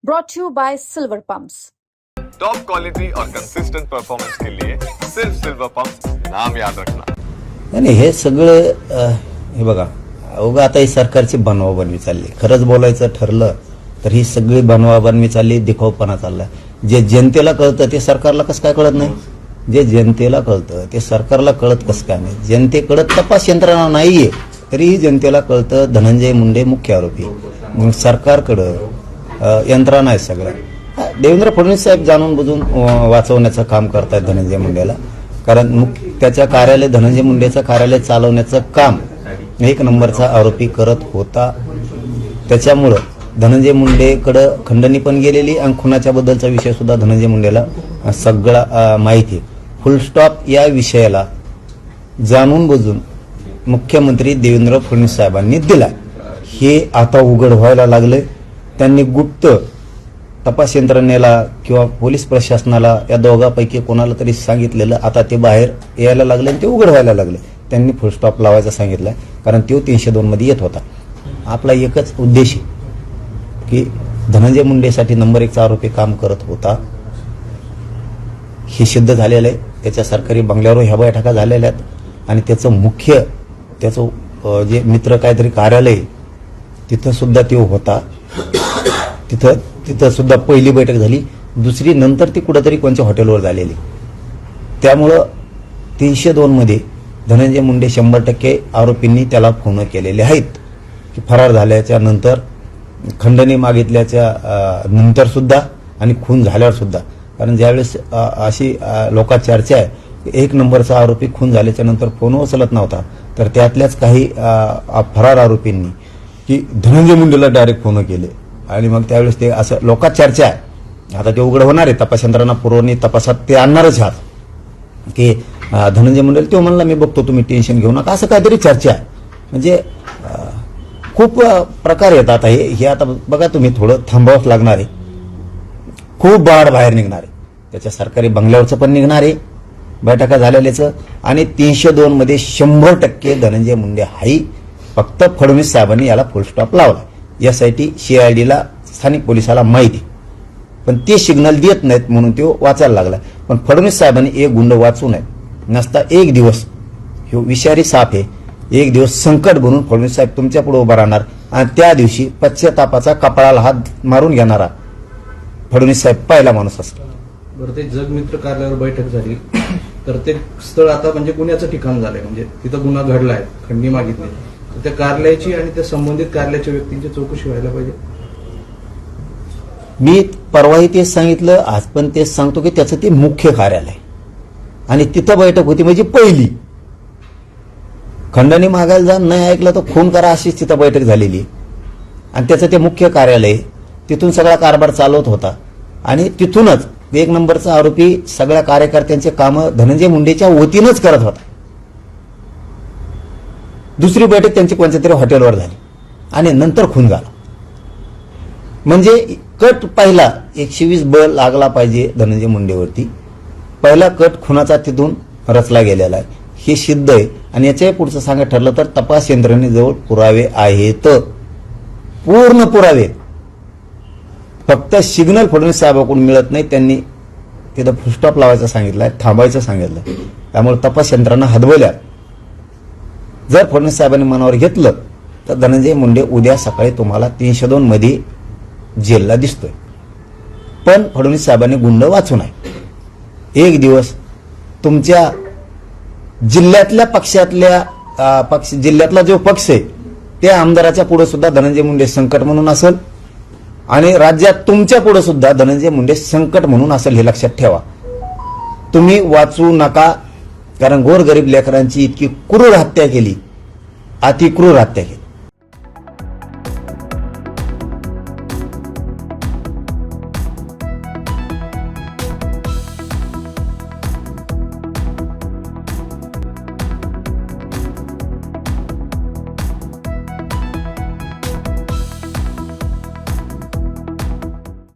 brought to you by Silver Pumps. Top quality और consistent performance के लिए सिर्फ silver pumps नाम याद रखना. नाही हे सगळं हे बघा अवघं आता ही सरकारची बनवाबनवी चालली. खरंच बोलायचं ठरलं तर ही सगळी बनवाबनवी चालली, दिखाऊपणा चाललाय. जे जनतेला कळतं ते सरकारला कसं काय कळत नाही? जे जनतेला कळतं ते सरकारला कळत कसं काय नाही? जनतेकडे तपास यंत्रणा नाहीये तरीही जनतेला कळतं धनंजय मुंडे मुख्य आरोपी. मग सरकारकडं यंत्रणा आहे सगळ्या. देवेंद्र फडणवीस साहेब जाणून बुजून वाचवण्याचं काम करतायत धनंजय मुंडेला. कारण त्याच्या कार्यालय धनंजय मुंडेचं कार्यालय चालवण्याचं काम एक नंबरचा आरोपी करत होता. त्याच्यामुळं धनंजय मुंडेकडं खंडणी पण गेलेली आणि खुनाच्या बद्दलचा विषय सुद्धा धनंजय मुंडेला सगळा माहिती. फुल स्टॉप या विषयाला जाणून बुजून मुख्यमंत्री देवेंद्र फडणवीस साहेबांनी दिला. हे आता उघड व्हायला लागले. त्यांनी गुप्त तपास यंत्रणेला किंवा पोलीस प्रशासनाला या दोघांपैकी कोणाला तरी सांगितलेलं आता ते बाहेर यायला लागले आणि ते उघड व्हायला लागले. त्यांनी फुल स्टॉप लावायचा सांगितलाय कारण तो 302 मध्ये येत होता. आपला एकच उद्देश आहे की धनंजय मुंडेसाठी नंबर 1चा आरोपी काम करत होता. हे सिद्ध झालेलं आहे. त्याच्या सरकारी बंगल्यावर ह्या बैठका झालेल्या आहेत आणि त्याचं जे मित्र काहीतरी कार्यालय तिथं सुद्धा तो होता. तिथं सुद्धा पहिली बैठक झाली, दुसरी नंतर ती कुठेतरी कोणत्या हॉटेलवर झालेली. त्यामुळं 302 मध्ये धनंजय मुंडे 100% आरोपींनी त्याला फोन केलेले आहेत की फरार झाल्याच्या नंतर, खंडणी मागितल्याच्या नंतर सुद्धा आणि खून झाल्यावर सुद्धा. कारण ज्यावेळेस अशी लोकांत चर्चा आहे 1 नंबरचा आरोपी खून झाल्याच्या नंतर फोन उचलत नव्हता, तर त्यातल्याच काही फरार आरोपींनी की धनंजय मुंडेला डायरेक्ट फोन केले आणि मग त्यावेळेस ते असं लोकांत चर्चा आहे. आता ते उघड होणार आहे. तपास यंत्रणा पुरवणी तपासात ते आणणारच आहात की धनंजय मुंडेला तो म्हणला मी बघतो, तुम्ही टेन्शन घेऊ नका, असं काहीतरी चर्चा आहे. म्हणजे खूप प्रकार येतात. आता हे आता बघा तुम्ही थोडं थांबावंच लागणार आहे. खूप बाळ बाहेर निघणार आहे. त्याच्या सरकारी बंगल्यावरचं पण निघणार आहे बैठका झालेल्याचं. आणि 302 मध्ये 100% धनंजय मुंडे हाई. फक्त फडणवीस साहेबांनी याला फुल स्टॉप लावला. यासाठी सीआयडीला स्थानिक पोलिसाला माहिती, पण ते सिग्नल देत नाहीत म्हणून तो वाचायला लागला. पण फडणवीस साहेबांनी एक गुंड वाचू नये नसता एक दिवस हे विषारी साप आहे. एक दिवस संकट बनून फडणवीस साहेब तुमच्या पुढे उभा राहणार आणि त्या दिवशी पश्चातापाचा कपाळाला हात मारून घेणारा फडणवीस साहेब पहिला माणूस असेल. बरं, ते जगमित्र कार्यालयावर बैठक झाली तर ते स्थळ आता म्हणजे गुन्ह्याचं ठिकाण झालंय. म्हणजे तिथं गुन्हा घडलाय, खंडणी मागितली, तर त्या कार्यालयाची आणि त्या संबंधित कार्यालयाच्या व्यक्तींची चौकशी व्हायला पाहिजे. मी परवाही तेच सांगितलं, आज पण तेच सांगतो की त्याचं ते मुख्य कार्यालय आणि तिथं बैठक होती. म्हणजे पहिली खंडणी मागायला जा, नाही ऐकलं तर खून करा अशीच तिथं बैठक झालेली आणि त्याचं ते मुख्य कार्यालय. तिथून सगळा कारभार चालवत होता आणि तिथूनच 1 नंबरचा आरोपी सगळ्या कार्यकर्त्यांचे कामं धनंजय मुंडेच्या वतीनंच करत होता. दुसरी बैठक त्यांची कोणत्या तरी हॉटेलवर झाली आणि नंतर खून झाला. म्हणजे कट पहिला 120 बळ लागला पाहिजे धनंजय मुंडेवरती. पहिला कट खुनाचा तिथून रचला गेलेला आहे हे सिद्ध आहे. आणि याच्या पुढचं सांगायचं ठरलं तर तपास यंत्रणेजवळ पुरावे आहेत, पूर्ण पुरावे. फक्त सिग्नल फडणवीस साहेबांकडून मिळत नाही. त्यांनी तिथं फुलस्टॉप लावायचं सांगितलंय, थांबायचं सांगितलंय. त्यामुळे तपास यंत्रणा हदवल्या. जर फडणवीस साहेबांनी मनावर घेतलं तर धनंजय मुंडे उद्या सकाळी तुम्हाला 302 मध्ये जेलला दिसतोय. पण फडणवीस साहेबांनी गुंड वाचू नये. एक दिवस तुमच्या जिल्ह्यातल्या जिल्ह्यातला जो पक्ष आहे त्या आमदाराच्या पुढे सुद्धा धनंजय मुंडे संकट म्हणून असेल आणि राज्यात तुमच्या पुढे सुद्धा धनंजय मुंडे संकट म्हणून असेल, हे लक्षात ठेवा. तुम्ही वाचू नका. कारण गोरगरीब लेकरांची इतकी क्रूर हत्या केली, अति क्रूर हत्या केली.